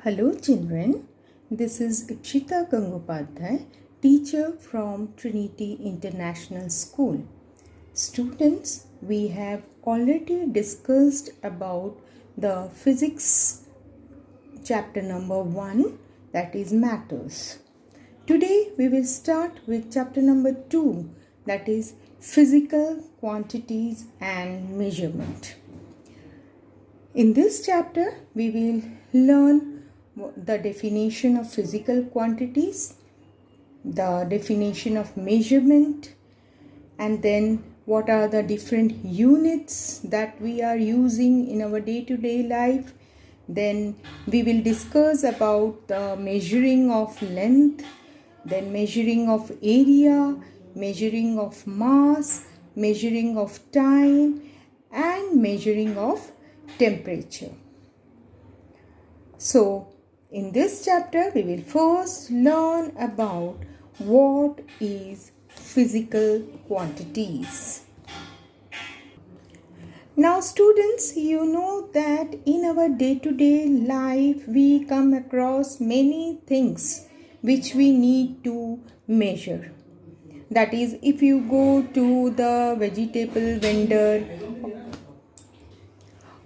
Hello children, this is Ikshita Gangopadhyay, teacher from Trinity International School. Students, we have already discussed about the physics chapter number 1, that is matters. Today we will start with chapter number 2, that is physical quantities and measurement. In this chapter we will learn the definition of physical quantities, the definition of measurement, and then what are the different units that we are using in our day-to-day life. Then we will discuss about the measuring of length, then measuring of area, measuring of mass, measuring of time, and measuring of temperature. So, in this chapter, we will first learn about what is physical quantities. Now students, you know that in our day-to-day life, we come across many things which we need to measure. That is, if you go to the vegetable vendor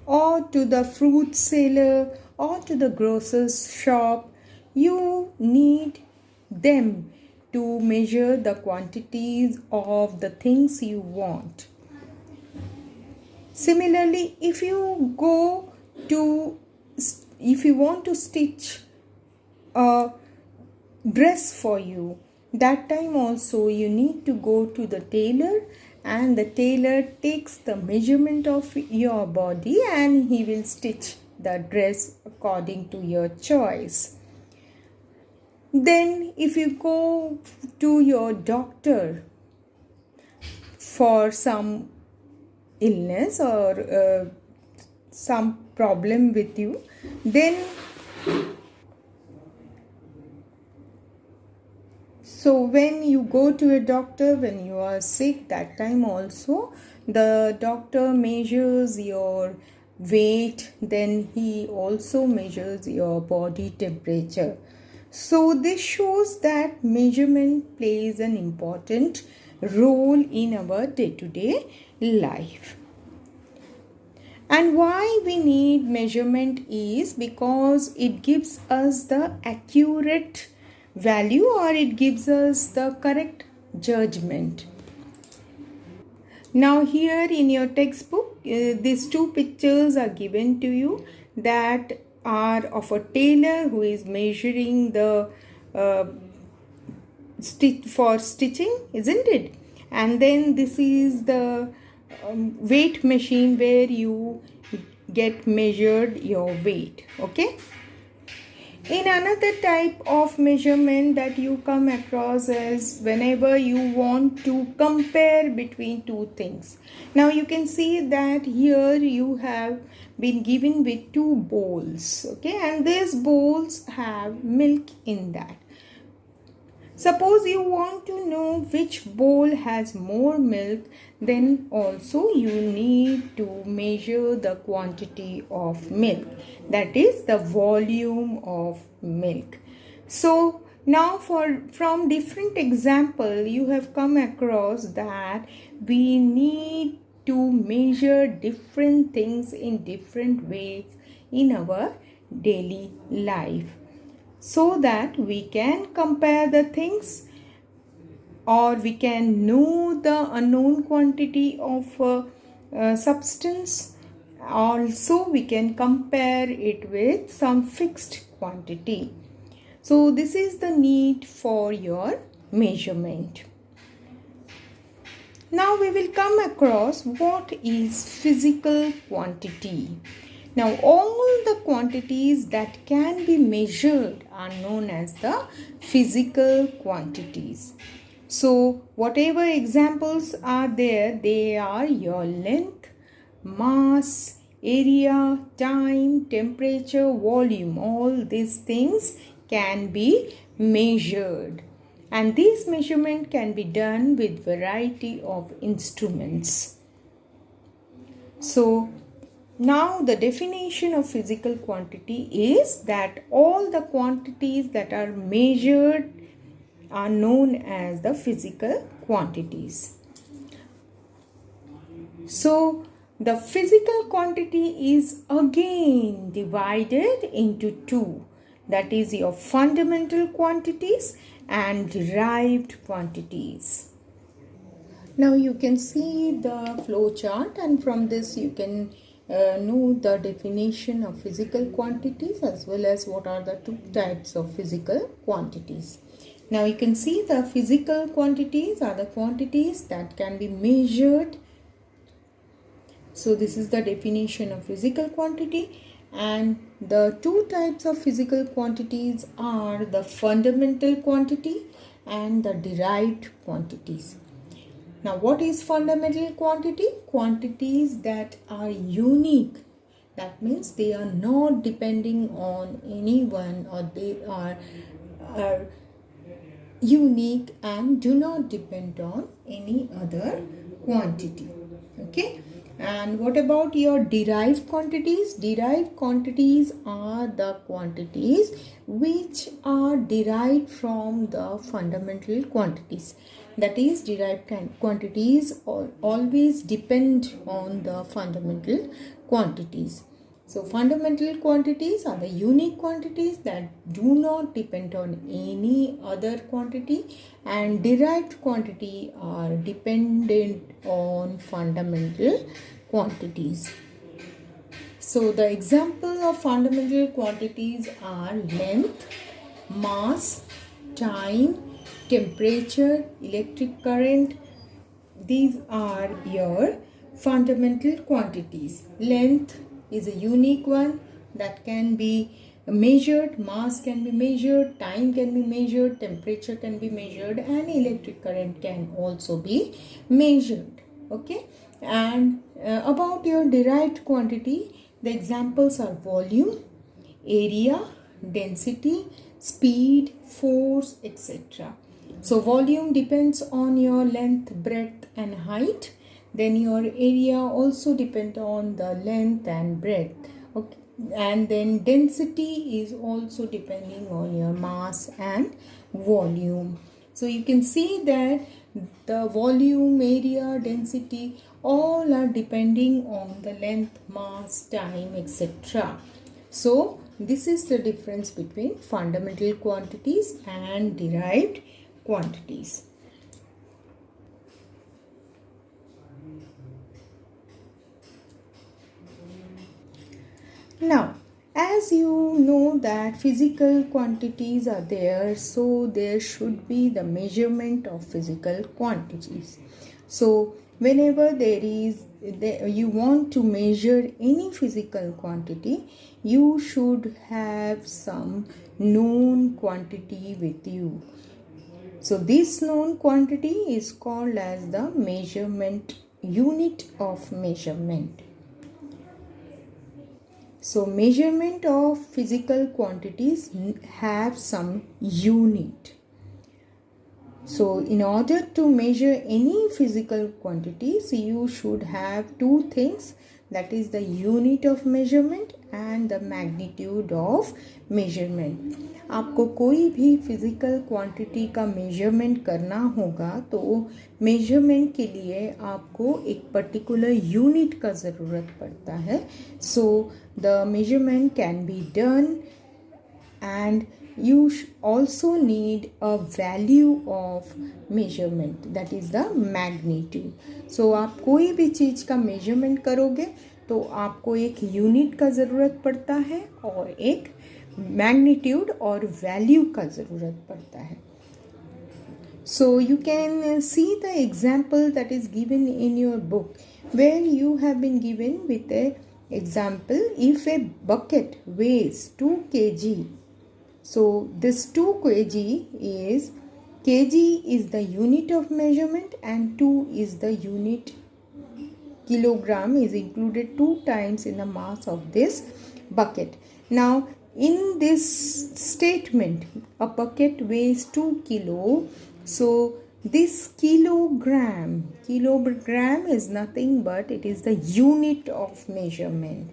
or to the fruit seller or to the grocer's shop, you need them to measure the quantities of the things you want. Similarly, if you want to stitch a dress for you, that time also you need to go to the tailor, and the tailor takes the measurement of your body and he will stitch the dress according to your choice. Then if you go to your doctor for some illness or some problem with you, then so when you go to a doctor when you are sick, that time also the doctor measures your weight, then he also measures your body temperature. So this shows that measurement plays an important role in our day-to-day life. And why we need measurement is because it gives us the accurate value, or it gives us the correct judgment. Now here in your textbook, these two pictures are given to you that are of a tailor who is measuring the for stitching, isn't it? And then this is the weight machine where you get measured your weight, okay? In another type of measurement that you come across is whenever you want to compare between two things. Now you can see that here you have been given with two bowls, okay, and these bowls have milk in that. Suppose you want to know which bowl has more milk, then also you need to measure the quantity of milk, that is the volume of milk. So now from different example you have come across that we need to measure different things in different ways in our daily life, so that we can compare the things, or we can know the unknown quantity of substance. Also we can compare it with some fixed quantity. So this is the need for your measurement. Now we will come across what is physical quantity. Now all the quantities that can be measured are known as the physical quantities. So whatever examples are there, they are your length, mass, area, time, temperature, volume. All these things can be measured, and this measurement can be done with variety of instruments. So Now the definition of physical quantity is that all the quantities that are measured are known as the physical quantities. So the physical quantity is again divided into two, that is your fundamental quantities and derived quantities. Now you can see the flow chart, and from this you can know the definition of physical quantities as well as what are the two types of physical quantities. Now you can see the physical quantities are the quantities that can be measured. So this is the definition of physical quantity, and the two types of physical quantities are the fundamental quantity and the derived quantities. Now what is fundamental quantity? Quantities that are unique. That means they are not depending on anyone, or they are unique and do not depend on any other quantity. Okay. And what about your derived quantities? Derived quantities are the quantities which are derived from the fundamental quantities. That is, derived quantities always depend on the fundamental quantities. So fundamental quantities are the unique quantities that do not depend on any other quantity, and derived quantity are dependent on fundamental quantities. So the example of fundamental quantities are length, mass, time, temperature, electric current. These are your fundamental quantities. Length is a unique one that can be measured, mass can be measured, time can be measured, temperature can be measured, and electric current can also be measured. Okay. And about your derived quantity, the examples are volume, area, density, speed, force, etc. So volume depends on your length, breadth and height. Then your area also depends on the length and breadth. Okay. And then density is also depending on your mass and volume. So you can see that the volume, area, density all are depending on the length, mass, time, etc. So this is the difference between fundamental quantities and derived quantities. Now, as you know that physical quantities are there, so there should be the measurement of physical quantities. So whenever you want to measure any physical quantity, you should have some known quantity with you. So this known quantity is called as the measurement unit of measurement. So measurement of physical quantities have some unit. So in order to measure any physical quantities, you should have two things, that is the unit of measurement and the magnitude of measurement. आपको कोई भी physical quantity का measurement करना होगा तो measurement के लिए आपको एक पर्टिकुलर यूनिट का ज़रूरत पड़ता है. So the measurement can be done and you also need a value of measurement, that is the magnitude. So आप कोई भी चीज़ का measurement करोगे तो आपको एक यूनिट का ज़रूरत पड़ता है और एक मैग्नीट्यूड और वैल्यू का ज़रूरत पड़ता है. So you can see the example that is given in your book, where you have been given with a example, if a bucket weighs 2 kg, so this 2 kg is the unit of measurement and 2 is the unit. Kilogram is included 2 times in the mass of this bucket. Now in this statement, a bucket weighs 2 kilo, so this kilogram is nothing but it is the unit of measurement.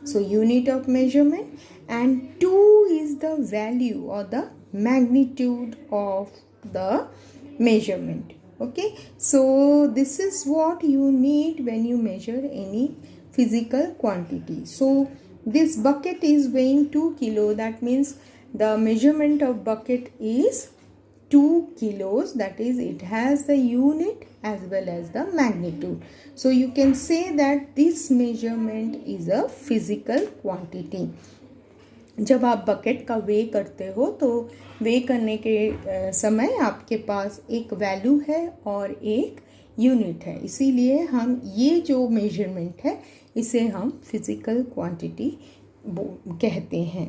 So unit of measurement, and 2 is the value or the magnitude of the measurement. Okay, so this is what you need when you measure any physical quantity. So this bucket is weighing 2 kilo, that means the measurement of bucket is 2 kilos, that is it has the unit as well as the magnitude. So you can say that this measurement is a physical quantity. जब आप bucket का वे करते हो तो वे करने के समय आपके पास एक वैल्यू है और एक यूनिट है, इसीलिए हम ये जो मेजरमेंट है इसे हम फिजिकल क्वांटिटी कहते हैं.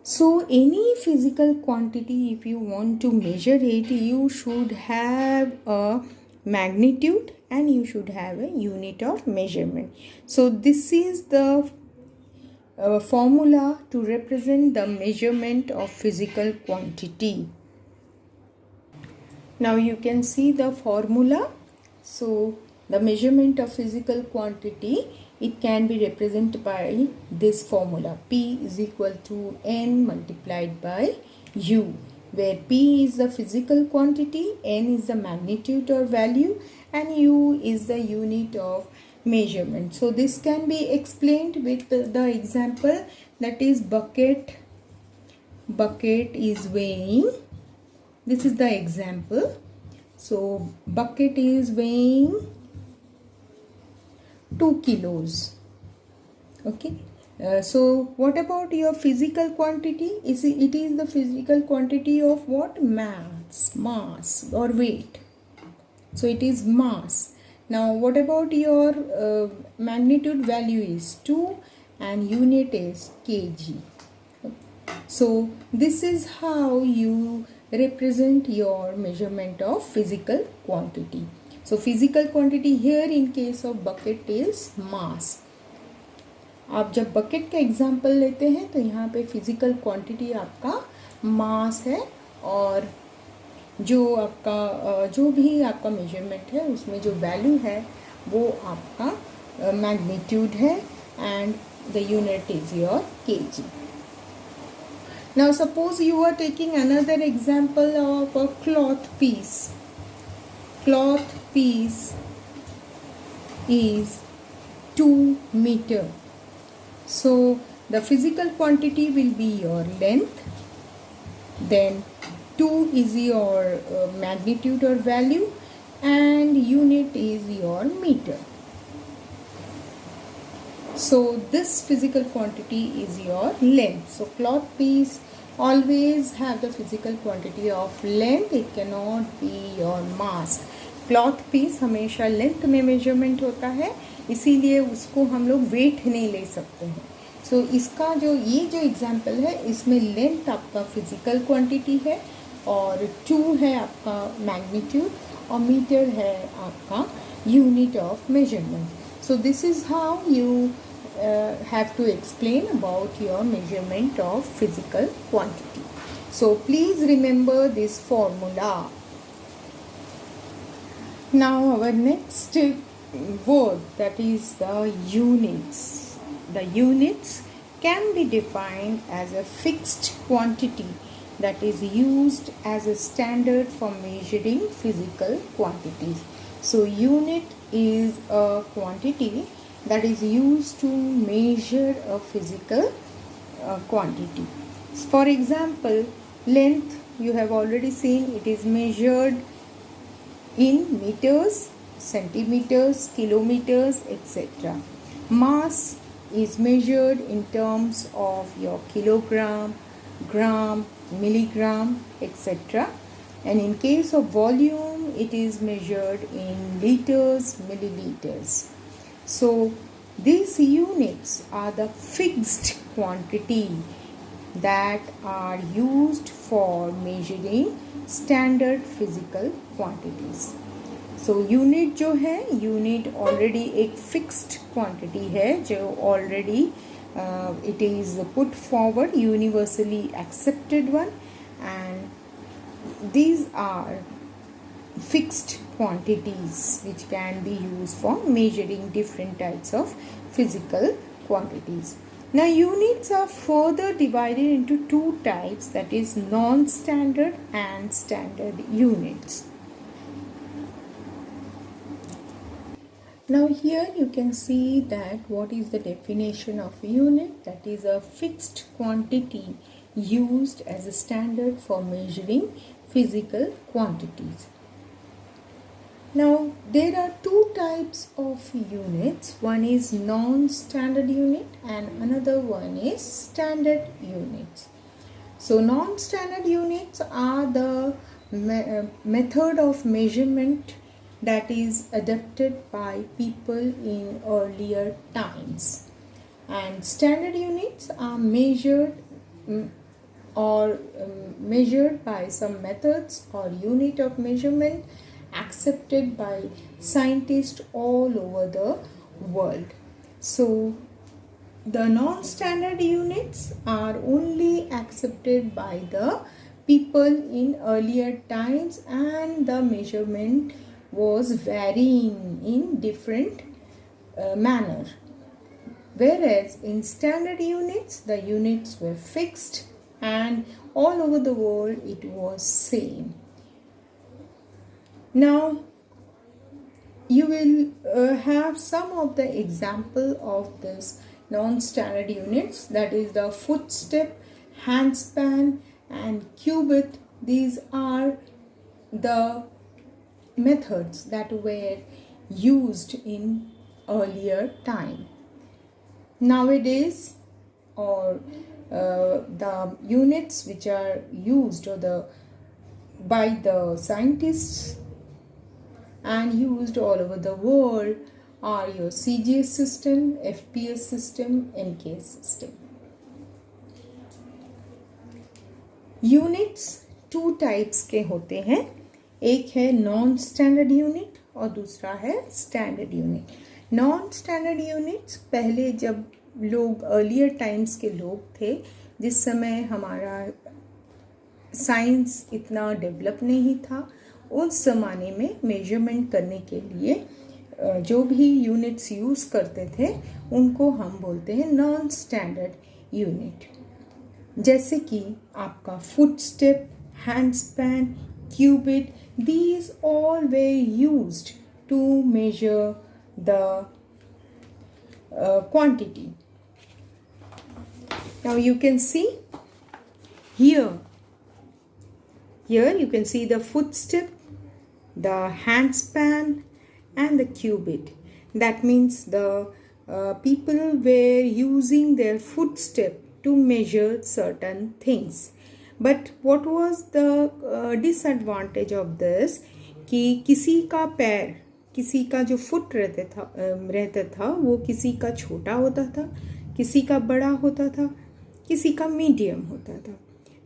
So any physical quantity, if you want to measure it, you should have a magnitude and you should have a unit of measurement. So this is the formula to represent the measurement of physical quantity. Now you can see the formula. So the measurement of physical quantity, it can be represented by this formula. P is equal to N multiplied by U, where P is the physical quantity, N is the magnitude or value, and U is the unit of measurement. So this can be explained with the example, that is bucket is weighing, this is the example. So bucket is weighing 2 kilos. Okay, so what about your physical quantity? It is the physical quantity of what? Mass or weight. So it is mass. Now what about your magnitude value is 2 and unit is kg. So this is how you represent your measurement of physical quantity. So physical quantity here in case of bucket is mass. आप जब bucket का example लेते हैं तो यहाँ पे physical quantity आपका mass है, और जो आपका जो भी आपका measurement है उसमें जो value है वो आपका magnitude है, and the unit is your kg. Now suppose you are taking another example of a cloth piece. Cloth piece is 2 meter. So the physical quantity will be your length, then 2 is your magnitude or value, and unit is your meter. So this physical quantity is your length. So cloth piece always have the physical quantity of length, it cannot be your mass. Cloth piece हमेशा length में measurement होता है, इसीलिए उसको हम लोग wait नहीं ले सकते हैं. सो इसका जो ये जो एग्जांपल है इसमें लेंथ आपका फिजिकल क्वांटिटी है, और 2 है आपका मैग्नीट्यूड, और मीटर है आपका unit of measurement. So this is how you have to explain about your measurement of physical quantity. So please remember this formula. Now our next word, that is the units. The units can be defined as a fixed quantity that is used as a standard for measuring physical quantities. So unit is a quantity that is used to measure a physical quantity. For example, length, you have already seen, it is measured in meters, centimeters, kilometers, etc. Mass is measured in terms of your kilogram, gram, milligram, etc. And in case of volume, it is measured in liters, milliliters. So these units are the fixed quantity that are used for measuring standard physical quantities. So unit जो है, unit already एक fixed quantity है जो already it is put forward, universally accepted one, and these are fixed quantities which can be used for measuring different types of physical quantities. Now units are further divided into two types, that is non-standard and standard units. Now here you can see that what is the definition of a unit, that is a fixed quantity used as a standard for measuring physical quantities. Now there are two types of units, one is non-standard unit and another one is standard units. So non-standard units are the method of measurement that is adopted by people in earlier times, and standard units are measured by some methods or unit of measurement accepted by scientists all over the world. So the non-standard units are only accepted by the people in earlier times, and the measurement was varying in different manner. Whereas in standard units, the units were fixed and all over the world it was same. Now you will have some of the example of this non-standard units, that is the footstep, handspan and cubit. These are the methods that were used in earlier time. Nowadays, or the units which are used by the scientists and used all over the world are your CGS system, FPS system, MKS system. Units two types के होते हैं, एक है non standard unit और दूसरा है standard unit. Non standard units पहले जब लोग अर्लियर टाइम्स के लोग थे, जिस समय हमारा साइंस इतना डेवलप नहीं था, उस ज़माने में मेजरमेंट करने के लिए जो भी यूनिट्स यूज़ करते थे उनको हम बोलते हैं नॉन स्टैंडर्ड यूनिट। जैसे कि आपका foot step, hand span, cubit, these all were used to measure the quantity. Now you can see here you can see the footstep, the handspan and the cubit. That means the people were using their footstep to measure certain things. But what was the disadvantage of this, कि किसी का पैर, किसी का जो foot रहता था वो किसी का छोटा होता था, किसी का बड़ा होता था, किसी का मीडियम होता था।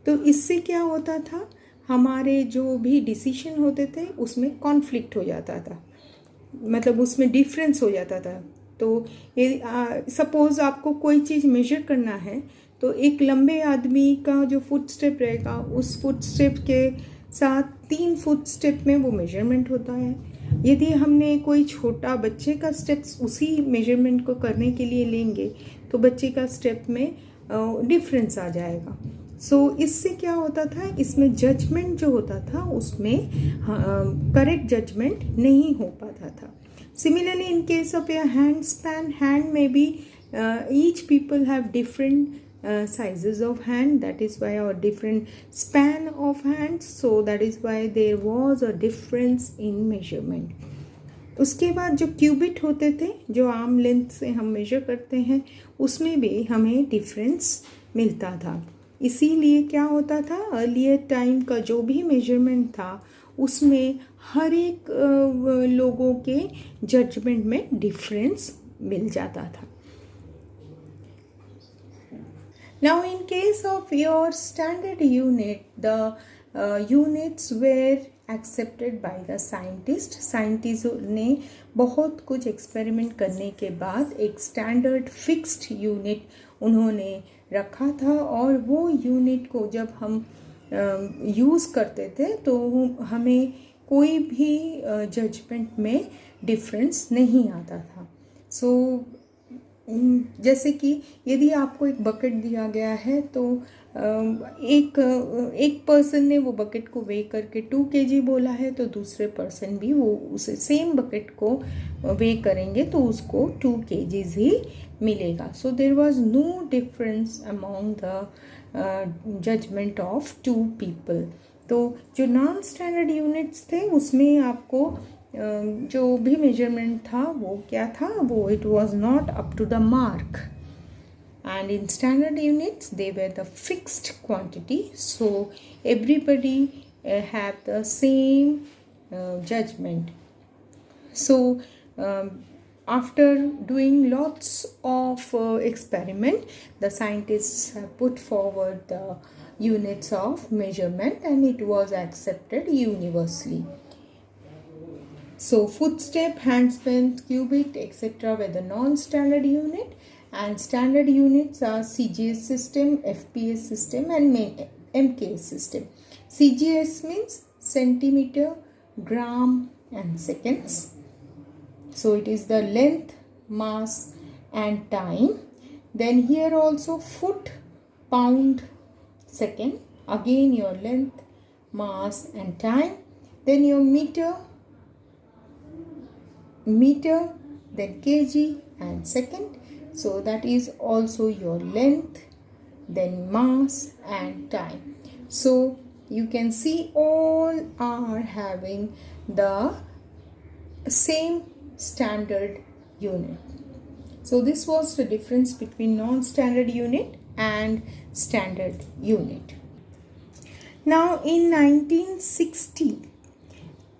तो इससे क्या होता था, हमारे जो भी डिसीजन होते थे उसमें कॉन्फ्लिक्ट हो जाता था, मतलब उसमें डिफरेंस हो जाता था। तो सपोज आपको कोई चीज़ मेजर करना है तो एक लंबे आदमी का जो फुट स्टेप रहेगा, उस फुट स्टेप के साथ 3 फुट स्टेप में वो मेजरमेंट होता है। यदि हमने कोई छोटा बच्चे का स्टेप्स उसी मेजरमेंट को करने के लिए लेंगे तो बच्चे का स्टेप में डिफरेंस आ जाएगा। सो इससे क्या होता था, इसमें जजमेंट जो होता था उसमें करेक्ट जजमेंट नहीं हो पाता था। Similarly in case of your hand span, hand में भी each people have different sizes of hand, that is why, or different span of hands, so that is why there was a difference in measurement. उसके बाद जो qubit होते थे, जो arm length से हम मेजर करते हैं, उसमें भी हमें डिफरेंस मिलता था। इसीलिए क्या होता था, अर्लियर टाइम का जो भी मेजरमेंट था उसमें हर एक लोगों के जजमेंट में डिफरेंस मिल जाता था। Now in case of your standard unit, the units were accepted by the scientist. साइंटिस्टों ने बहुत कुछ एक्सपेरिमेंट करने के बाद एक स्टैंडर्ड फिक्स्ड यूनिट उन्होंने रखा था, और वो यूनिट को जब हम यूज़ करते थे तो हमें कोई भी जजमेंट में डिफरेंस नहीं आता था. सो जैसे कि यदि आपको एक बकेट दिया गया है तो एक पर्सन ने वो बकेट को वे करके 2 kg बोला है, तो दूसरे पर्सन भी वो उसे सेम बकेट को वे करेंगे तो उसको 2 kgs ही मिलेगा. So there was no difference among the judgement of 2 people. तो जो नॉन स्टैंडर्ड यूनिट्स थे उसमें आपको जो भी मेजरमेंट था वो क्या था, वो it was not up to the mark. And in standard units they were the fixed quantity, so everybody have the same judgment. So after doing lots of experiment, the scientists have put forward the units of measurement and it was accepted universally. So footstep, handspan, cubit, etc. were the non-standard unit. And standard units are CGS system, FPS system and MKS system. CGS means centimeter, gram and seconds. So it is the length, mass and time. Then here also foot, pound, second. Again your length, mass and time. Then your meter, then kg and second. So that is also your length, then mass and time. So you can see all are having the same standard unit. So this was the difference between non-standard unit and standard unit. Now in 1960,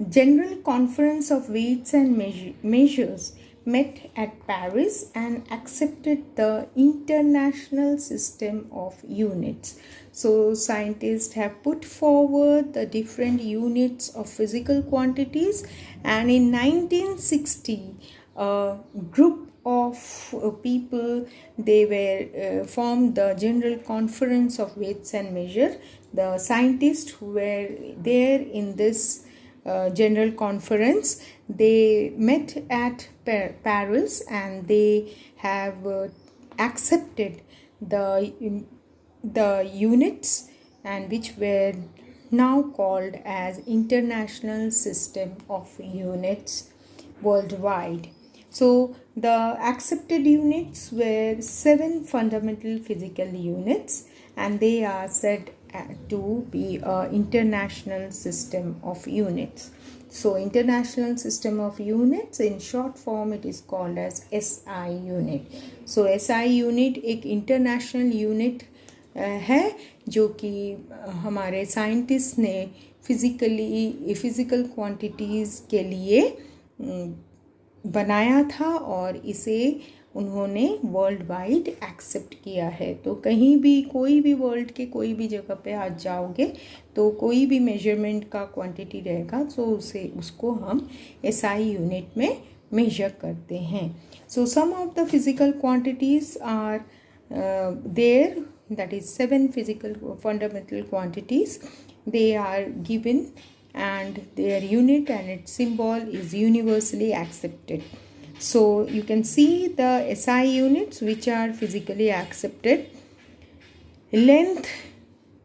General Conference of Weights and Measures met at Paris and accepted the international system of units. So scientists have put forward the different units of physical quantities, and in 1960 a group of people, they were formed the General Conference of Weights and Measure. The scientists who were there in this general conference, they met at Paris and they have accepted the units, and which were now called as International System of Units worldwide. So the accepted units were 7 fundamental physical units, and they are said to be an international system of units. So international system of units, in short form it is called as SI unit. So SI unit एक international unit है जो कि हमारे scientist ने physical quantities के लिए बनाया था और इसे उन्होंने वर्ल्ड वाइड एक्सेप्ट किया है. तो कहीं भी कोई भी वर्ल्ड के कोई भी जगह पे आज जाओगे तो कोई भी मेजरमेंट का क्वांटिटी रहेगा तो उसको हम SI यूनिट में मेजर करते हैं. So some of the physical quantities are there, that is 7 physical fundamental quantities. They are given and their unit and its symbol is universally accepted. So you can see the SI units which are physically accepted. Length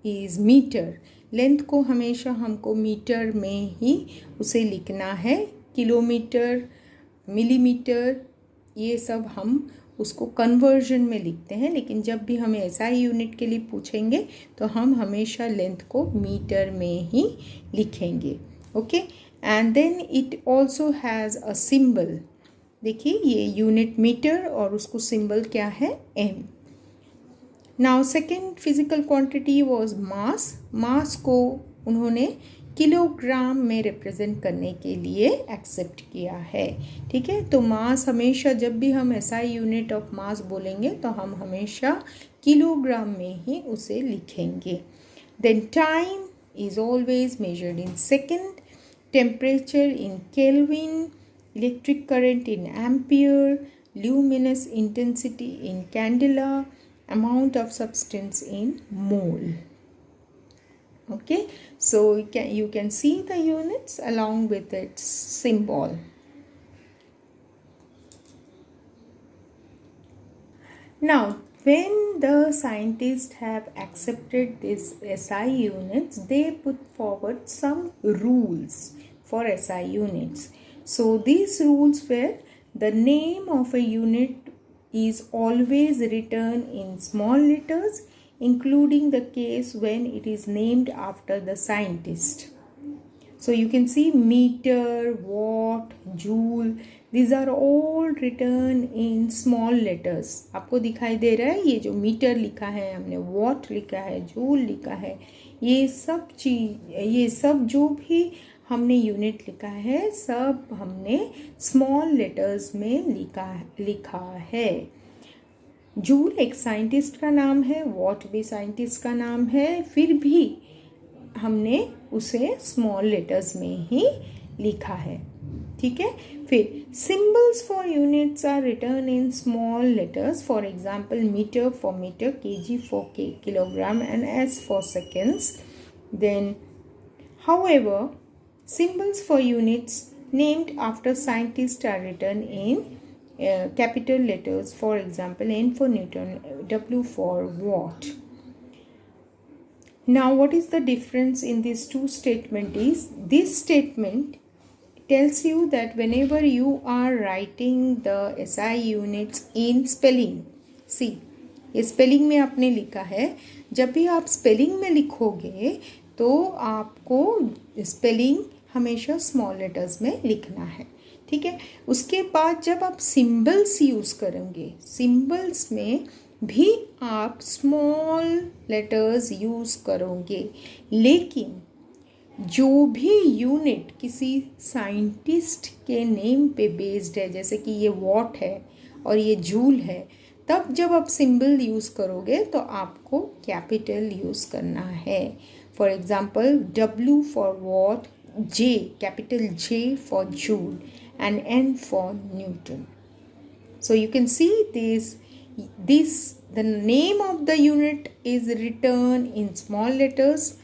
is meter. Length को हमेशा हमको metre में ही उसे लिखना है. Kilometre, millimetre, ये सब हम उसको कन्वर्जन में लिखते हैं, लेकिन जब भी हमें SI यूनिट के लिए पूछेंगे तो हम हमेशा लेंथ को मीटर में ही लिखेंगे. Okay, and then it also has a symbol. देखिए ये यूनिट मीटर और उसको सिंबल क्या है, M. Now second physical quantity was mass. Mass को उन्होंने किलोग्राम में रिप्रेजेंट करने के लिए एक्सेप्ट किया है. ठीक है, तो मास हमेशा जब भी हम SI यूनिट ऑफ मास बोलेंगे तो हम हमेशा किलोग्राम में ही उसे लिखेंगे. Then time is always measured in second, temperature in kelvin, electric current in ampere, luminous intensity in candela, amount of substance in mole. Okay, so you can see the units along with its symbol. Now, when the scientists have accepted these SI units, they put forward some rules for SI units. So these rules were: the name of a unit is always written in small letters, including the case when it is named after the scientist. So you can see meter, watt, joule, these are all written in small letters. आपको दिखाई दे रहा है ये जो metre लिखा है, हमने what लिखा है, जूल लिखा है, ये सब जो भी हमने यूनिट लिखा है सब हमने स्मॉल लेटर्स में लिखा है. जूल एक साइंटिस्ट का नाम है, वॉट भी साइंटिस्ट का नाम है, फिर भी हमने उसे स्मॉल लेटर्स में ही लिखा है. ठीक है. फिर symbols for units are return in small letters. For example metre for metre, kg for kilogram and s for seconds. Then however symbols for units named after scientists are written in capital letters. For example, N for Newton, W for watt. Now, what is the difference in these two statements is, this statement tells you that whenever you are writing the SI units in spelling, see, ये spelling में आपने लिखा है, जब भी आप spelling में लिखोगे तो आपको स्पेलिंग हमेशा स्मॉल लेटर्स में लिखना है. ठीक है. उसके बाद जब आप सिंबल्स यूज़ करेंगे, सिंबल्स में भी आप स्मॉल लेटर्स यूज़ करोगे. लेकिन जो भी यूनिट किसी साइंटिस्ट के नेम पे बेस्ड है, जैसे कि ये वॉट है और ये जूल है, तब जब आप सिंबल यूज़ करोगे तो आपको कैपिटल यूज़ करना है. For example W for what, J, capital J for joule, and N for Newton. So you can see the name of the unit is written in small letters,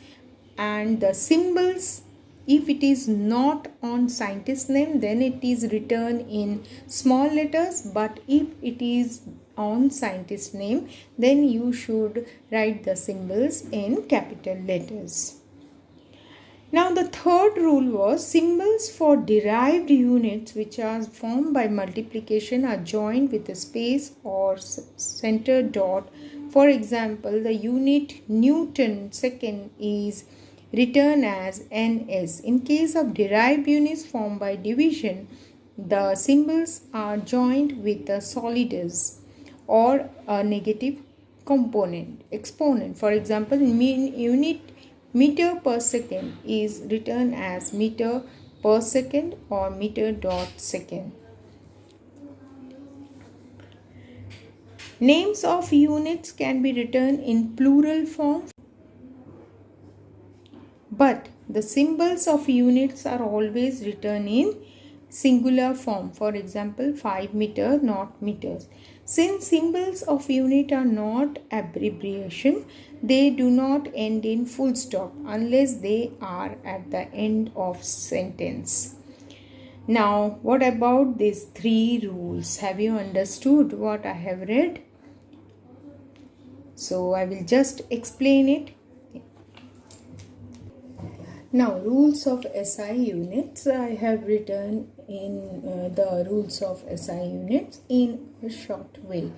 and the symbols, if it is not on scientist name, then it is written in small letters, but if it is on scientist name, then you should write the symbols in capital letters. Now the third rule was, symbols for derived units which are formed by multiplication are joined with a space or center dot. For example, the unit Newton second is written as NS. In case of derived units formed by division, the symbols are joined with a solidus or a negative exponent. For example, unit meter per second is written as meter per second or meter dot second. Names of units can be written in plural form, but the symbols of units are always written in singular form. For example, 5 meter, not meters. Since symbols of unit are not abbreviation, they do not end in full stop unless they are at the end of sentence. Now, what about these three rules? Have you understood what I have read? So, I will just explain it. Now, rules of SI units. I have written in the rules of SI units in a short way.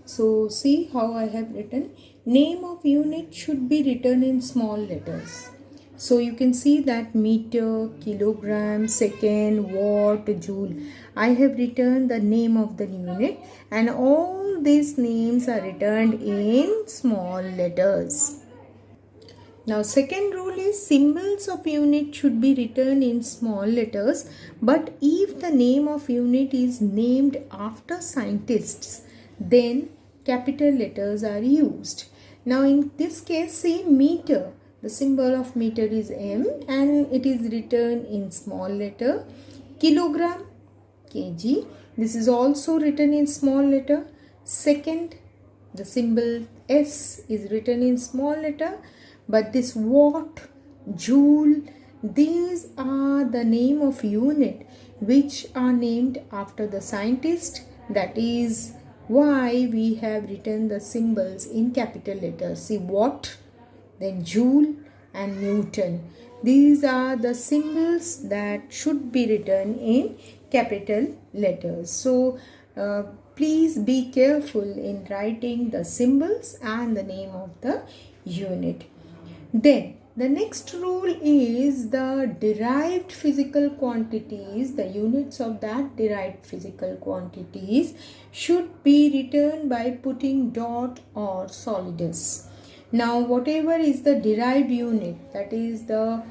So, see how I have written. Name of unit should be written in small letters. So, you can see that meter, kilogram, second, watt, joule. I have written the name of the unit, and all these names are written in small letters. Now, second rule is, symbols of unit should be written in small letters, but if the name of unit is named after scientists, then capital letters are used. Now, in this case, say meter. The symbol of meter is M and it is written in small letter. Kilogram, kg. This is also written in small letter. Second, the symbol S is written in small letter. But this watt, joule, these are the name of unit which are named after the scientist. That is why we have written the symbols in capital letters. See, watt, then joule and Newton. These are the symbols that should be written in capital letters. So please be careful in writing the symbols and the name of the unit. Then the next rule is the derived physical quantities, the units of that derived physical quantities should be written by putting dot or solidus. Now whatever is the derived unit, that is the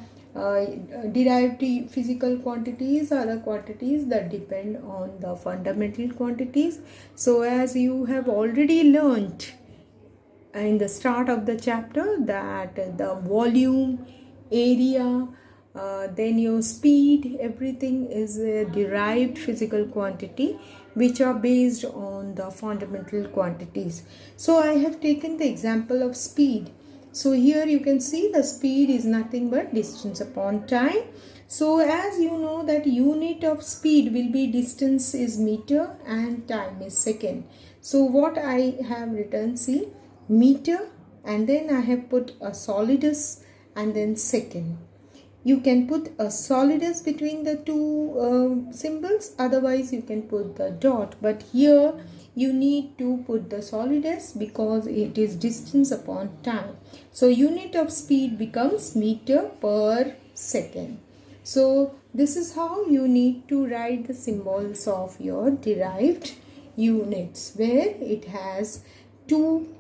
derived physical quantities are the quantities that depend on the fundamental quantities. So as you have already learnt in the start of the chapter that the volume, area, then your speed, everything is a derived physical quantity which are based on the fundamental quantities. So I have taken the example of speed. So here you can see the speed is nothing but distance upon time. So as you know that unit of speed will be distance is meter and time is second. So what I have written, see, meter, and then I have put a solidus and then second. You can put a solidus between the two symbols, otherwise you can put the dot, but here you need to put the solidus because it is distance upon time. So unit of speed becomes meter per second. So this is how you need to write the symbols of your derived units, where it has two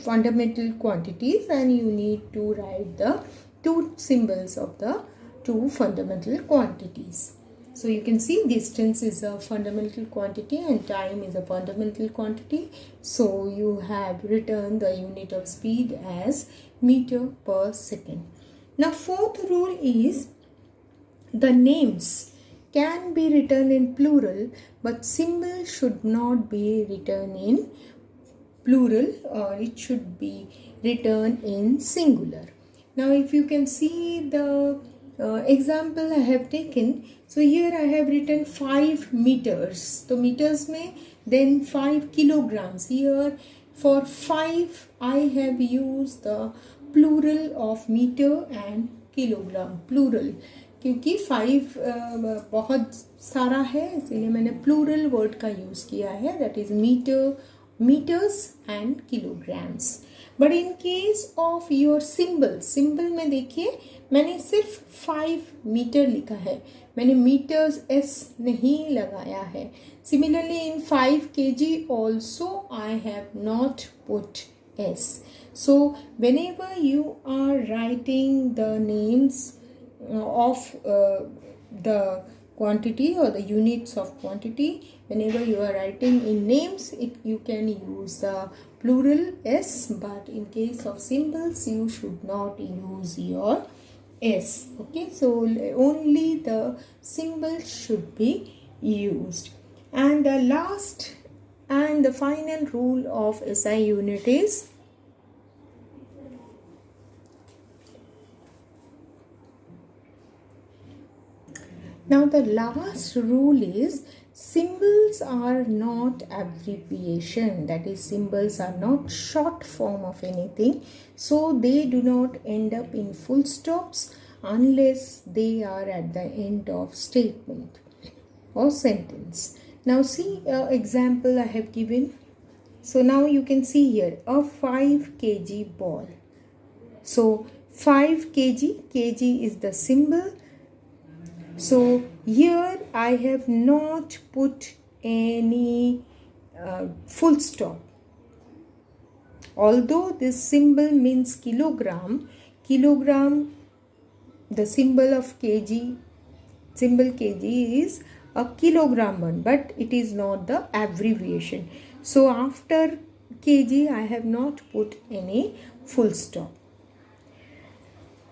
fundamental quantities and you need to write the two symbols of the two fundamental quantities. So you can see distance is a fundamental quantity and time is a fundamental quantity. So you have written the unit of speed as meter per second. Now fourth rule is the names can be written in plural, but symbol should not be written in plural, or it should be written in singular. Now if you can see the example I have taken, so here I have written 5 meters. So meters में then 5 kilograms. Here for 5 I have used the plural of meter and kilogram, plural, क्योंकि 5 बहुत सारा है इसलिए मैंने plural word का use किया है, that is meter, meters and kilograms. But in case of your symbol में देखिए मैंने सिर्फ 5 मीटर लिखा है, मैंने meters s नहीं लगाया है. Similarly in 5 kg also I have not put s. So whenever you are writing the names of the quantity or the units of quantity, whenever you are writing in names, you can use the plural s, but in case of symbols you should not use your s. Okay, so only the symbol should be used. And the last and the final rule of SI unit is now the last rule is symbols are not abbreviation, that is symbols are not short form of anything, so they do not end up in full stops unless they are at the end of statement or sentence. Now see example I have given. So now you can see here a 5 kg ball. So 5 kg, kg is the symbol. So here I have not put any full stop. Although this symbol means kilogram, the symbol of kg, symbol kg is a kilogram one, but it is not the abbreviation. So after kg I have not put any full stop.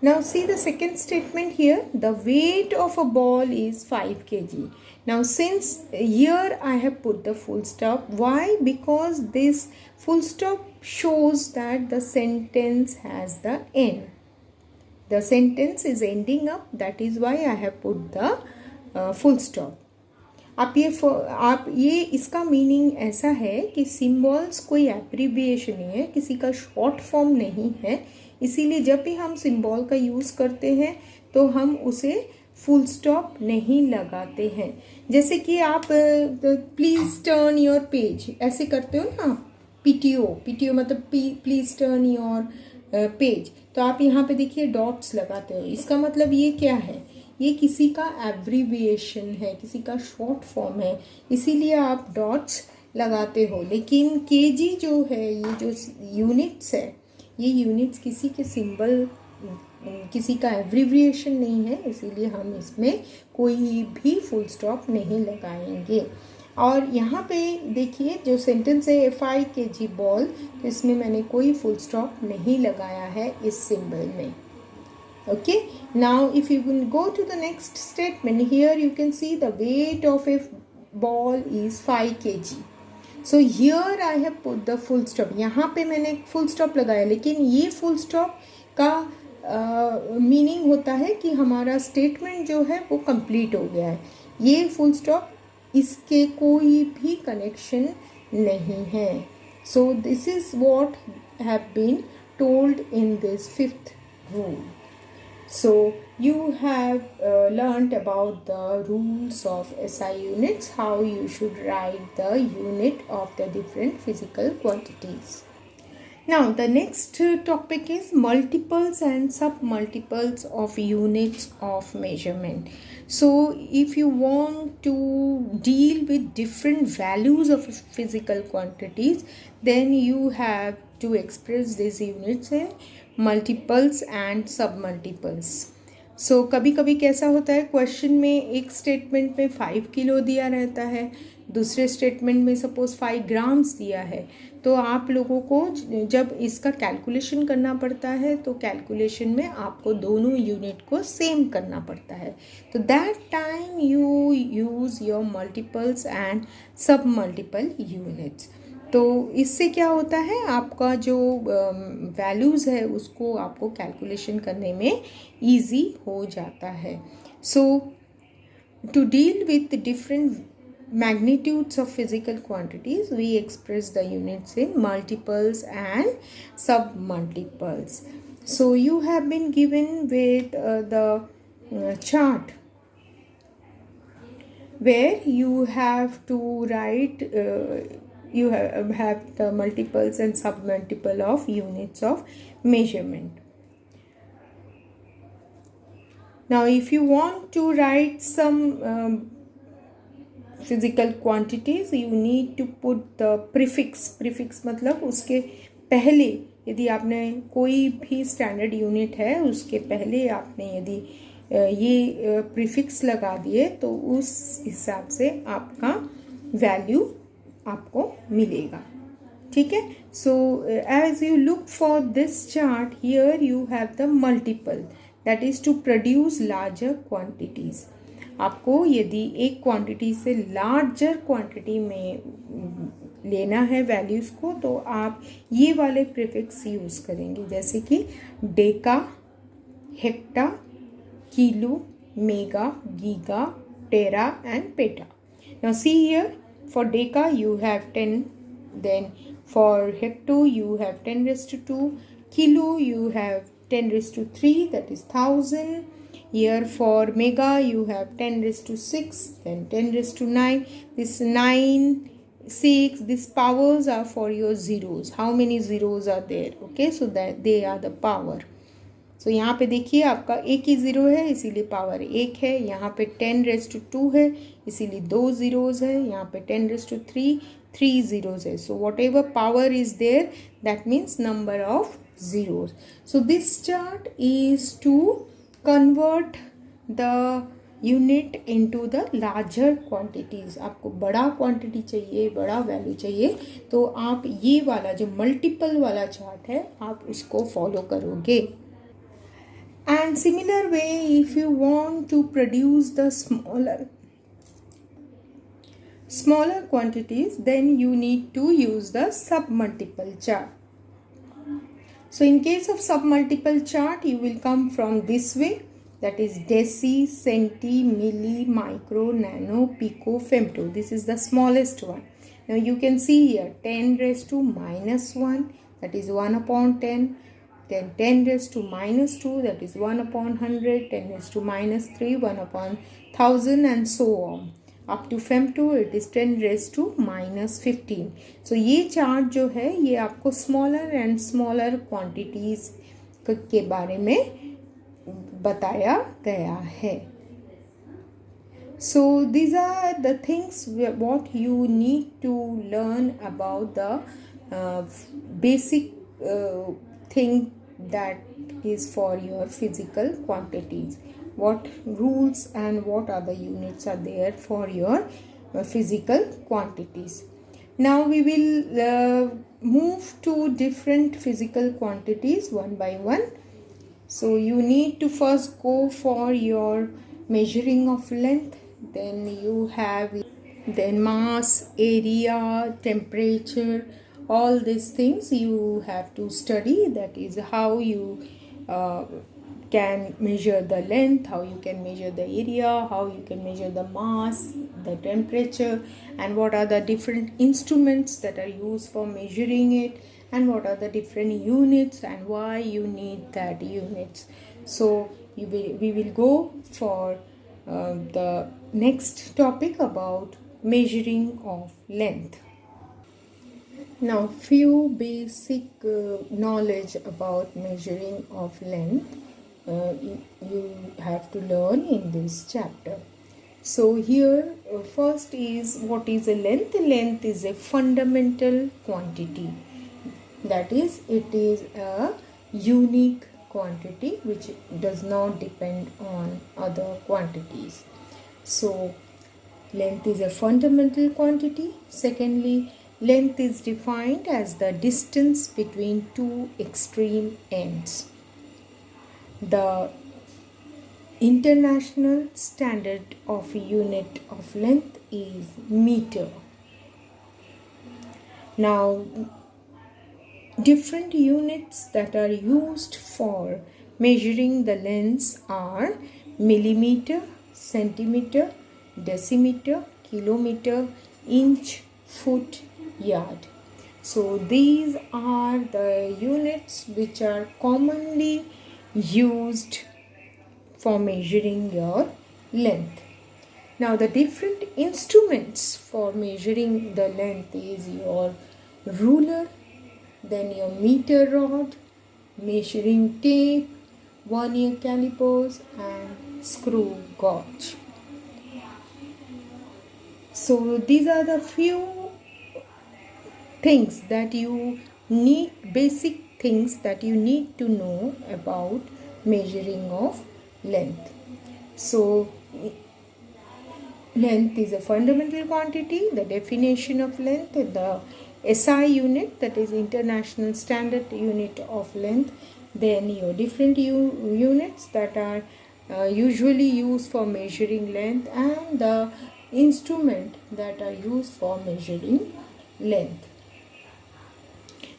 Now see the second statement here. The weight of a ball is 5 kg. Now since here I have put the full stop. Why? Because this full stop shows that the sentence has the end. The sentence is ending up. That is why I have put the full stop. आप ये इसका meaning ऐसा है कि symbols कोई abbreviation नहीं है, किसी का शॉर्ट फॉर्म नहीं है, इसीलिए जब भी हम सिम्बॉल का यूज़ करते हैं तो हम उसे फुल स्टॉप नहीं लगाते हैं। जैसे कि आप प्लीज़ टर्न योर पेज ऐसे करते हो ना, पीटीओ मतलब प्लीज़ टर्न योर पेज, तो आप यहाँ पे देखिए डॉट्स लगाते हो। इसका मतलब ये क्या है? ये किसी का एब्रीविएशन है, किसी का शॉर्ट फॉर्म है, इसीलिए आप डॉट्स लगाते हो। लेकिन केजी जो है, ये जो यूनिट्स है, ये यूनिट्स किसी के सिंबल, किसी का एब्रीविएशन नहीं है, इसीलिए हम इसमें कोई भी फुल स्टॉप नहीं लगाएंगे। और यहाँ पे देखिए जो सेंटेंस है 5 kg बॉल, तो इसमें मैंने कोई फुल स्टॉप नहीं लगाया है इस सिंबल में। Okay, now if you can go to the next statement, here you can see the weight of a ball is 5 kg. So here I have put the full stop. यहाँ पे मैंने full stop लगाया, लेकिन ये full stop का meaning होता है कि हमारा स्टेटमेंट जो है वो कंप्लीट हो गया है। ये फुल स्टॉप इसके कोई भी कनेक्शन नहीं है। So this is what have been told in this 5th rule. So you have learnt about the rules of SI units, how you should write the unit of the different physical quantities. Now the next topic is multiples and sub-multiples of units of measurement. So if you want to deal with different values of physical quantities, then you have to express these units in multiples and सब multiples. सो कभी कभी कैसा होता है, question में एक statement में 5 kilo दिया रहता है, दूसरे स्टेटमेंट में सपोज 5 ग्राम्स दिया है, तो आप लोगों को जब इसका कैलकुलेशन करना पड़ता है तो कैलकुलेशन में आपको दोनों यूनिट को सेम करना पड़ता है। तो that time you use your multiples and सब मल्टीपल यूनिट्स। तो इससे क्या होता है, आपका जो वैल्यूज़ है उसको आपको कैलकुलेशन करने में इजी हो जाता है। So to deal with different magnitudes of physical quantities, we express the units in multiples and sub multiples. So you have been given with the chart where you have to write you have the multiples and sub multiple of units of measurement. Now if you want to write some physical quantities, you need to put the prefix मतलब उसके पहले, यदि आपने कोई भी standard unit है उसके पहले आपने यदि ये प्रीफिक्स लगा दिए तो उस हिसाब से आपका वैल्यू आपको मिलेगा। ठीक है। So as you look for this chart, here you have the multiple, that is to produce larger quantities. आपको यदि एक क्वांटिटी से लार्जर क्वांटिटी में लेना है वैल्यूज़ को, तो आप ये वाले प्रीफिक्स यूज़ करेंगे, जैसे कि deca, hecto, kilo, mega, giga, tera and peta. Now see here, for deca you have 10, then for hecto you have 10⁻², kilo you have 10⁻3, that is 1000. Here for mega you have 10⁻6, then 10⁻9. This 9, 6, these powers are for your zeros. How many zeros are there? Okay, so that they are the power. So यहाँ पे देखिए आपका एक ही zero है इसीलिए power 1 है, यहाँ पे 10⁻2 है इसीलिए 2 ज़ीरोज़ है, यहाँ पे 10⁻3 3 ज़ीरोज़ है। So whatever power is there, that means number of zeros. So this chart is to convert the unit into the larger quantities. आपको बड़ा क्वांटिटी चाहिए, बड़ा वैल्यू चाहिए, तो आप ये वाला जो मल्टीपल वाला चार्ट है आप उसको फॉलो करोगे। And similar way, if you want to produce the smaller quantities, then you need to use the submultiple chart. So in case of submultiple chart, you will come from this way, that is deci, centi, milli, micro, nano, pico, femto. This is the smallest one. Now you can see here 10 raised to minus 1, that is 1 upon 10. Then 10 raised to minus 2, that is 1 upon 100. 10 raised to minus 3, 1 upon 1000, and so on. Up to femto, it is 10 raised to minus 15. So ये chart जो है ये आपको smaller and smaller quantities के बारे में बताया गया है. So these are the things what you need to learn about the basic thing that is for your physical quantities. What rules and what other units are there for your physical quantities. Now we will move to different physical quantities one by one. So you need to first go for your measuring of length. Then you have mass, area, temperature, all these things you have to study. That is how you can measure the length, how you can measure the area, how you can measure the mass, the temperature, and what are the different instruments that are used for measuring it, and what are the different units and why you need that units. So we will go for the next topic about measuring of length. Now few basic knowledge about measuring of length you have to learn in this chapter. So here first is what is a length. Length is a fundamental quantity. That is, it is a unique quantity which does not depend on other quantities. So length is a fundamental quantity. Secondly, length is defined as the distance between two extreme ends. The international standard of unit of length is meter. Now, different units that are used for measuring the lengths are millimeter, centimeter, decimeter, kilometer, inch, foot, yard. So these are the units which are commonly used for measuring your length. Now the different instruments for measuring the length is your ruler, then your meter rod, measuring tape, vernier calipers, and screw gauge. So these are the few things that you need, basic things that you need to know about measuring of length. So length is a fundamental quantity. The definition of length, the SI unit, that is International Standard Unit of Length. Then your different units that are usually used for measuring length, and the instrument that are used for measuring length.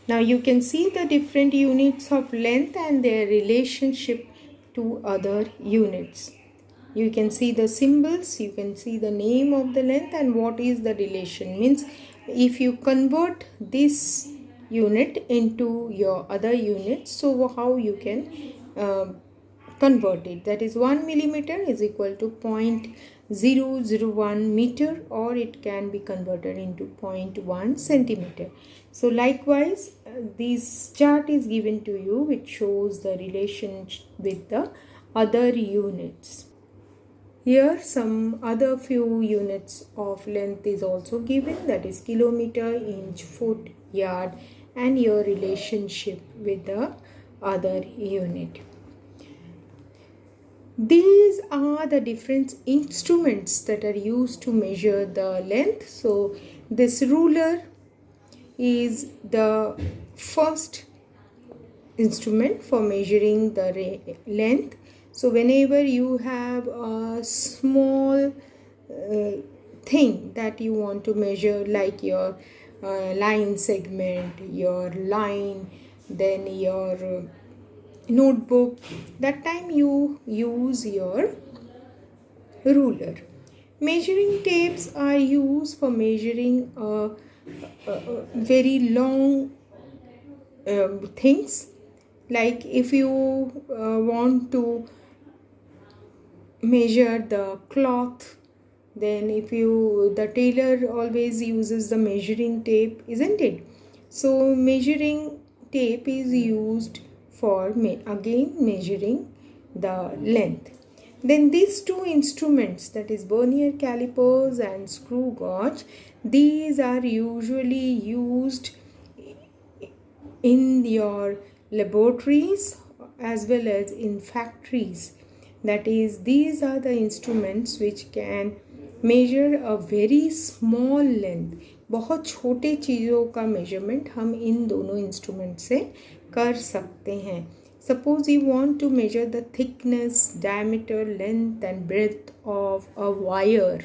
Now you can see the different units of length and their relationship to other units. You can see the symbols, you can see the name of the length and what is the relation. Means if you convert this unit into your other units, so how you can convert it. That is 1 millimeter is equal to 0.001 meter, or it can be converted into 0.1 centimeter. So likewise, this chart is given to you which shows the relation with the other units. Here some other few units of length is also given, that is kilometer, inch, foot, yard, and your relationship with the other unit. These are the different instruments that are used to measure the length. So this ruler is the first instrument for measuring the length. So whenever you have a small thing that you want to measure, like your line segment, your line, then your notebook, that time you use your ruler. Measuring tapes are used for measuring very long things. Like if you want to measure the cloth, then the tailor always uses the measuring tape, isn't it? So measuring tape is used for again measuring the length. Then these two instruments, that is vernier calipers and screw gauge, these are usually used in your laboratories as well as in factories. That is, these are the instruments which can measure a very small length. बहुत छोटे चीज़ों का measurement हम इन दोनों instrument से कर सकते हैं. Suppose you want to measure the thickness, diameter, length and breadth of a wire,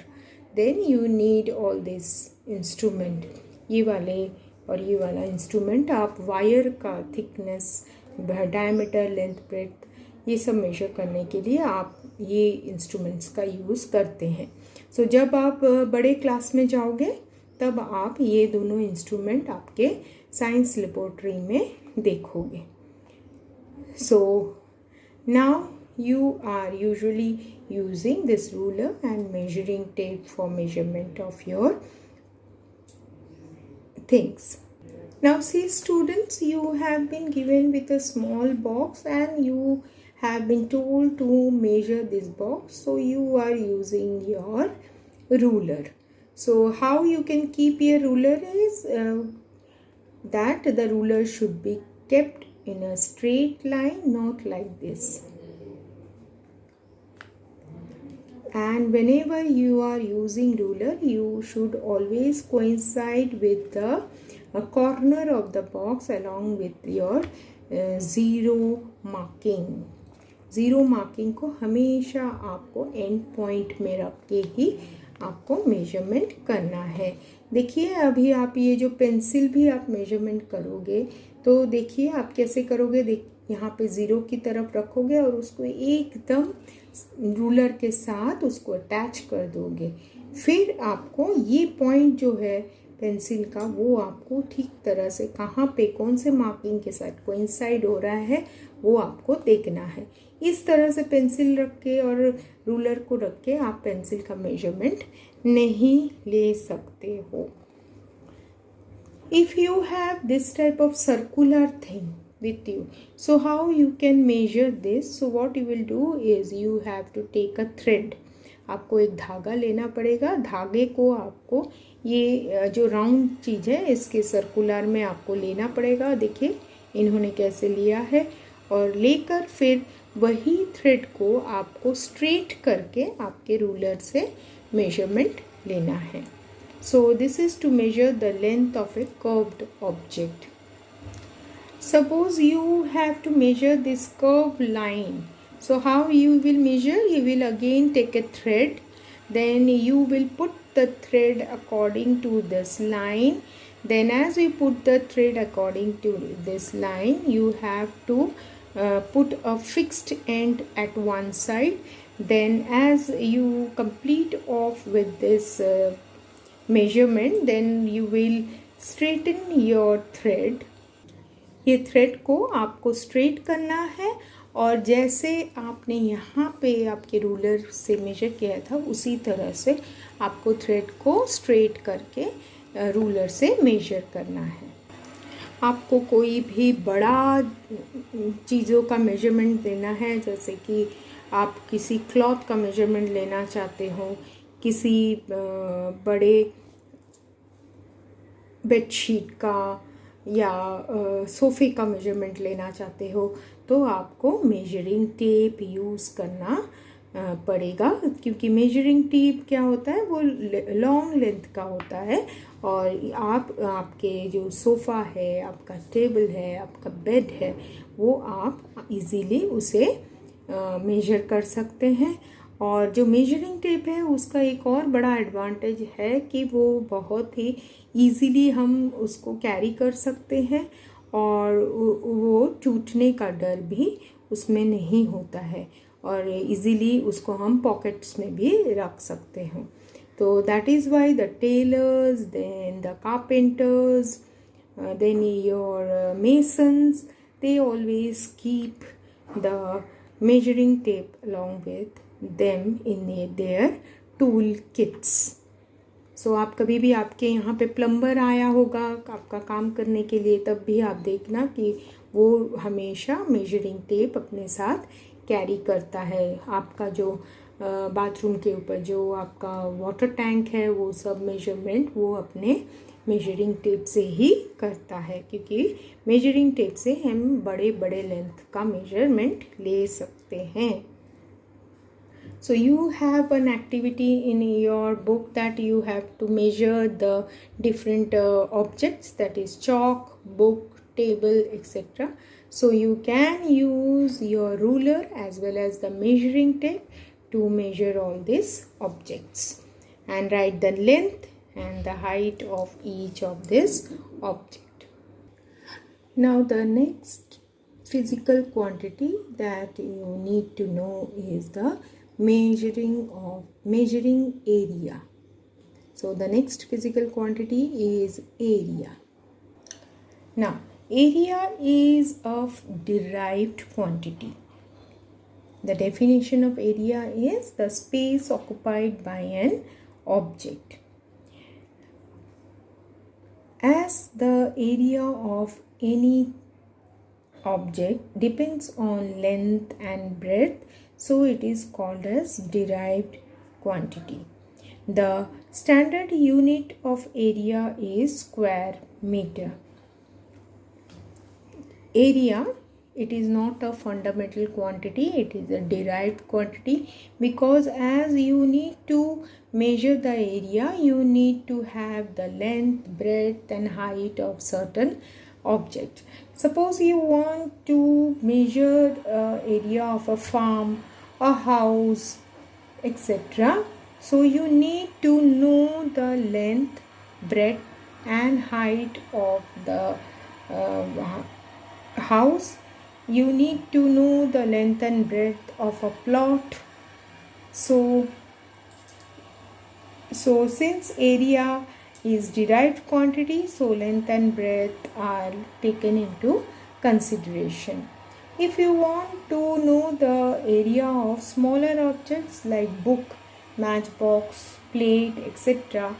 then you need all this instrument. ये वाले और ये वाला इंस्ट्रूमेंट आप वायर का थिकनेस, डायमीटर, लेंथ, ब्रेड्थ, ये सब मेजर करने के लिए आप ये इंस्ट्रूमेंट्स का यूज़ करते हैं. सो जब आप बड़े क्लास में जाओगे तब आप ये दोनों इंस्ट्रूमेंट आपके साइंस लेबोरेटरी में देखोगे. So now you are usually using this ruler and measuring tape for measurement of your things. Now see students, you have been given with a small box and you have been told to measure this box. So you are using your ruler. So how you can keep your ruler is that the ruler should be kept in a straight line, not like this. And whenever you are using ruler, you should always coincide with the corner of the box along with your zero marking. Zero marking को हमेशा आपको and point में रख के ही आपको measurement करना है. देखिए अभी आप ये जो पेंसिल भी आप मेजरमेंट करोगे तो देखिए आप कैसे करोगे. यहाँ पे ज़ीरो की तरफ रखोगे और उसको एकदम रूलर के साथ उसको अटैच कर दोगे. फिर आपको ये पॉइंट जो है पेंसिल का वो आपको ठीक तरह से कहाँ पे कौन से मार्किंग के साथ कोइंसाइड हो रहा है वो आपको देखना है. इस तरह से पेंसिल रख के और रूलर को रख के आप पेंसिल का मेजरमेंट नहीं ले सकते हो. If you have this type of circular thing with you, so how you can measure this? So what you will do is you have to take a thread. आपको एक धागा लेना पड़ेगा. धागे को आपको ये जो राउंड चीज़ है इसके सर्कुलर में आपको लेना पड़ेगा. देखिए इन्होंने कैसे लिया है और लेकर फिर वही थ्रेड को आपको स्ट्रेट करके आपके रूलर से मेजरमेंट लेना है. So this is to measure the length of a curved object. Suppose you have to measure this curved line. So how you will measure? You will again take a thread. Then you will put the thread according to this line. Then as you put the thread according to this line, you have to put a fixed end at one side. Then as you complete off with this measurement, then you will straighten your thread. ये thread को आपको straight करना है और जैसे आपने यहाँ पे आपके रूलर से मेजर किया था उसी तरह से आपको थ्रेड को स्ट्रेट करके रूलर से मेजर करना है. आपको कोई भी बड़ा चीज़ों का मेजरमेंट देना है, जैसे कि आप किसी क्लॉथ का मेजरमेंट लेना चाहते हो, किसी बड़े बेडशीट का या सोफ़े का मेजरमेंट लेना चाहते हो, तो आपको मेजरिंग टेप यूज़ करना पड़ेगा. क्योंकि मेजरिंग टेप क्या होता है, वो लॉन्ग लेंथ का होता है और आपके जो सोफ़ा है, आपका टेबल है, आपका बेड है, वो आप इजीली उसे मेजर कर सकते हैं। और जो मेजरिंग टेप है उसका एक और बड़ा एडवांटेज है कि वो बहुत ही इजीली हम उसको कैरी कर सकते हैं और वो टूटने का डर भी उसमें नहीं होता है और इजीली उसको हम पॉकेट्स में भी रख सकते हैं। तो that is why the tailors, then the carpenters, then your masons, they always keep the measuring tape along with them in their tool kits. सो आप कभी भी आपके यहाँ पे प्लम्बर आया होगा आपका काम करने के लिए, तब भी आप देखना कि वो हमेशा मेजरिंग टेप अपने साथ कैरी करता है। आपका जो बाथरूम के ऊपर जो आपका वाटर टैंक है वो सब मेजरमेंट वो अपने मेजरिंग टेप से ही करता है, क्योंकि मेजरिंग टेप से हम बड़े बड़े लेंथ का मेजरमेंट ले सकते हैं। So you have an activity in your book that you have to measure the different objects, that is chalk, book, table, etc. So you can use your ruler as well as the measuring tape to measure all these objects and write the length and the height of each of this object. Now the next physical quantity that you need to know is the measuring area. So the next physical quantity is area. Now area is of derived quantity. The definition of area is the space occupied by an object. As the area of any object depends on length and breadth, so it is called as derived quantity. The standard unit of area is square meter. Area, it is not a fundamental quantity, it is a derived quantity, because as you need to measure the area, you need to have the length, breadth and height of certain object. Suppose you want to measure area of a farm, a house, etc. So you need to know the length, breadth and height of the house. You need to know the length and breadth of a plot. So since area is derived quantity, so length and breadth are taken into consideration. If you want to know the area of smaller objects like book, matchbox, plate, etc.,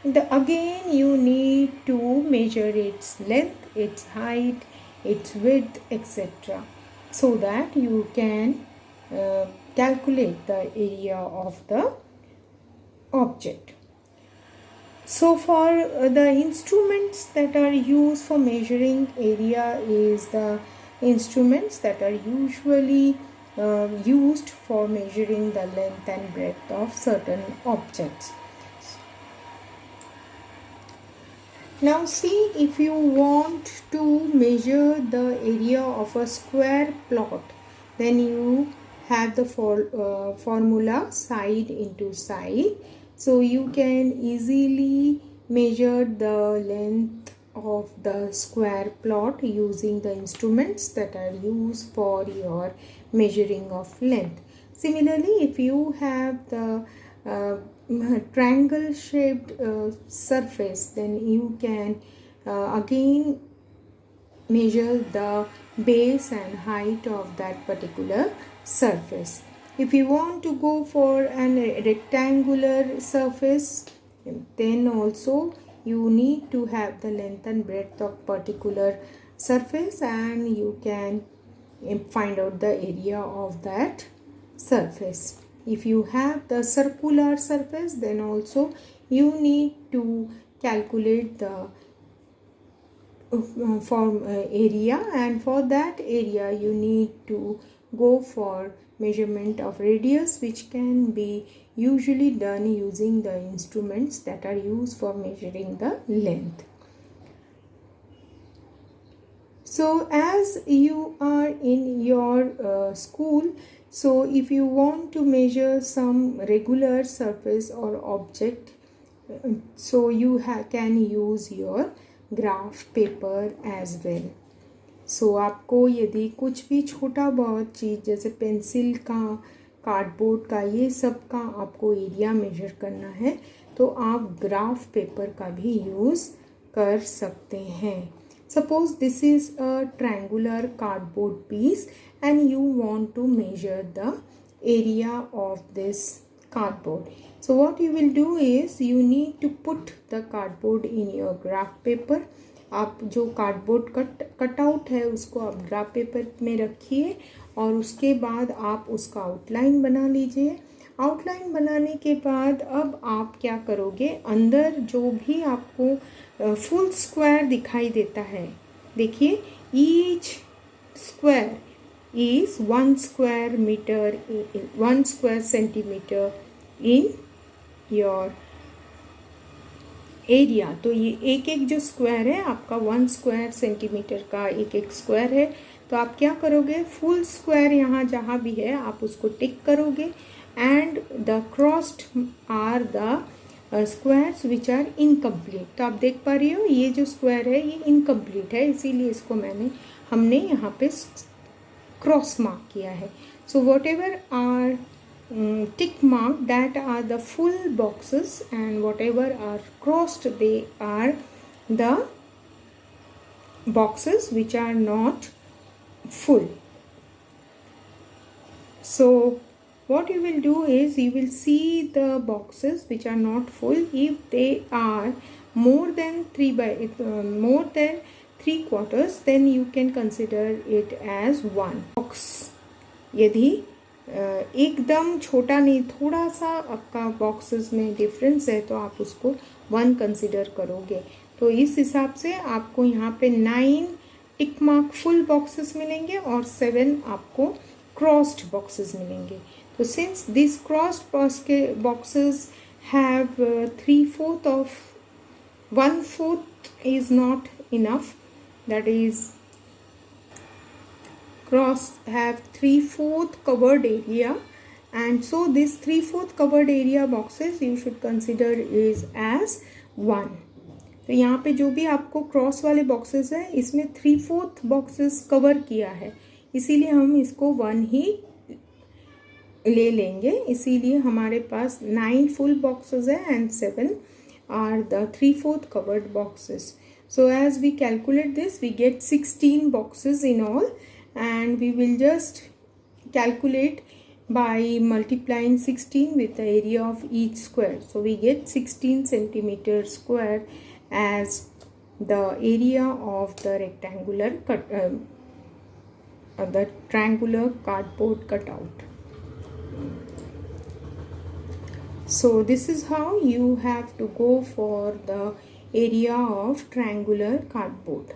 again you need to measure its length, its height, its width, etc., so that you can calculate the area of the object. So for the instruments that are used for measuring area is the instruments that are usually used for measuring the length and breadth of certain objects. Now see, if you want to measure the area of a square plot, then you have the formula side into side. So you can easily measure the length of the square plot using the instruments that are used for your measuring of length. Similarly, if you have the triangle shaped surface, then you can again measure the base and height of that particular surface. If you want to go for a rectangular surface, then also you need to have the length and breadth of particular surface, and you can find out the area of that surface. If you have the circular surface, then also you need to calculate the area, and for that area you need to go for measurement of radius, which can be usually done using the instruments that are used for measuring the length. So as you are in your school, So if you want to measure some regular surface or object, so you can use your graph paper as well. So आपको यदि कुछ भी छोटा बहुत चीज़ जैसे pencil का, cardboard का, ये सब का आपको एरिया मेजर करना है तो आप ग्राफ पेपर का भी यूज़ कर सकते हैं. Suppose this is a triangular cardboard piece and you want to measure the area of this cardboard. So what you will do is you need to put the cardboard in your graph paper. आप जो cardboard cut out है उसको आप graph paper में रखिए और उसके बाद आप उसका आउटलाइन बना लीजिए. आउटलाइन बनाने के बाद अब आप क्या करोगे, अंदर जो भी आपको फुल स्क्वायर दिखाई देता है, देखिए each square is 1 square metre, 1 square centimetre in your area. तो ये एक एक जो स्क्वायर है आपका 1 स्क्वायर सेंटीमीटर का एक एक स्क्वायर है. तो आप क्या करोगे, फुल स्क्वायर यहाँ जहाँ भी है आप उसको टिक करोगे and the crossed are the squares which are incomplete. तो आप देख पा रही हो ये जो स्क्वायर है ये इनकम्प्लीट है, इसीलिए इसको हमने यहाँ पे क्रॉस मार्क किया है. So whatever are tick mark, that are the full boxes, and whatever are crossed they are the boxes which are not full. So what you will do is you will see the boxes which are not full. If they are more than 3/4, then you can consider it as one box. यदि एकदम छोटा नहीं, थोड़ा सा आपका boxes में difference है तो आप उसको 1 कंसिडर करोगे. तो इस हिसाब से आपको यहाँ पे 9 टिक मार्क फुल बॉक्सेस मिलेंगे और 7 आपको क्रॉस्ड बॉक्सेस मिलेंगे. तो since this crossed boxes have 3/4 of 1/4 is not enough, that is cross have 3/4 covered area, and so this 3/4 covered area boxes you should consider is as 1. तो यहाँ पे जो भी आपको क्रॉस वाले बॉक्सेस है इसमें 3/4 बॉक्सेस कवर किया है, इसीलिए हम इसको 1 ही ले लेंगे. इसीलिए हमारे पास 9 फुल बॉक्सेस है and 7 are the 3/4 covered boxes. So as we calculate this we get 16 boxes in all, and we will just calculate by multiplying 16 with the area of each square. So we get 16 centimeter square as the area of the rectangular the triangular cardboard cutout. So this is how you have to go for the area of triangular cardboard.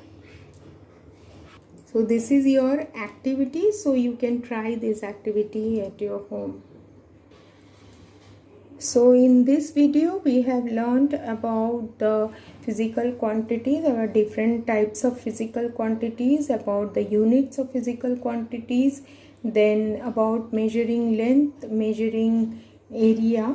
So this is your activity, so you can try this activity at your home. So in this video we have learned about the physical quantities. There are different types of physical quantities, about the units of physical quantities, then about measuring length, measuring area.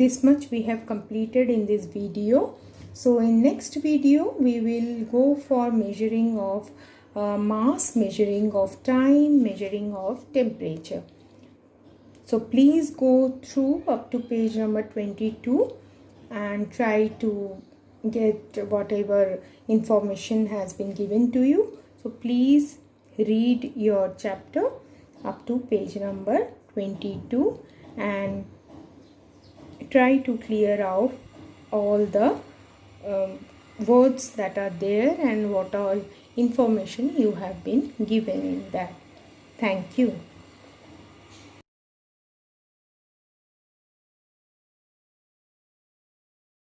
This much we have completed in this video. So in next video we will go for measuring of mass, measuring of time, measuring of temperature. So please go through up to page number 22 and try to get whatever information has been given to you. So please read your chapter up to page number 22 and try to clear out all the words that are there and what all information you have been given in that. Thank you.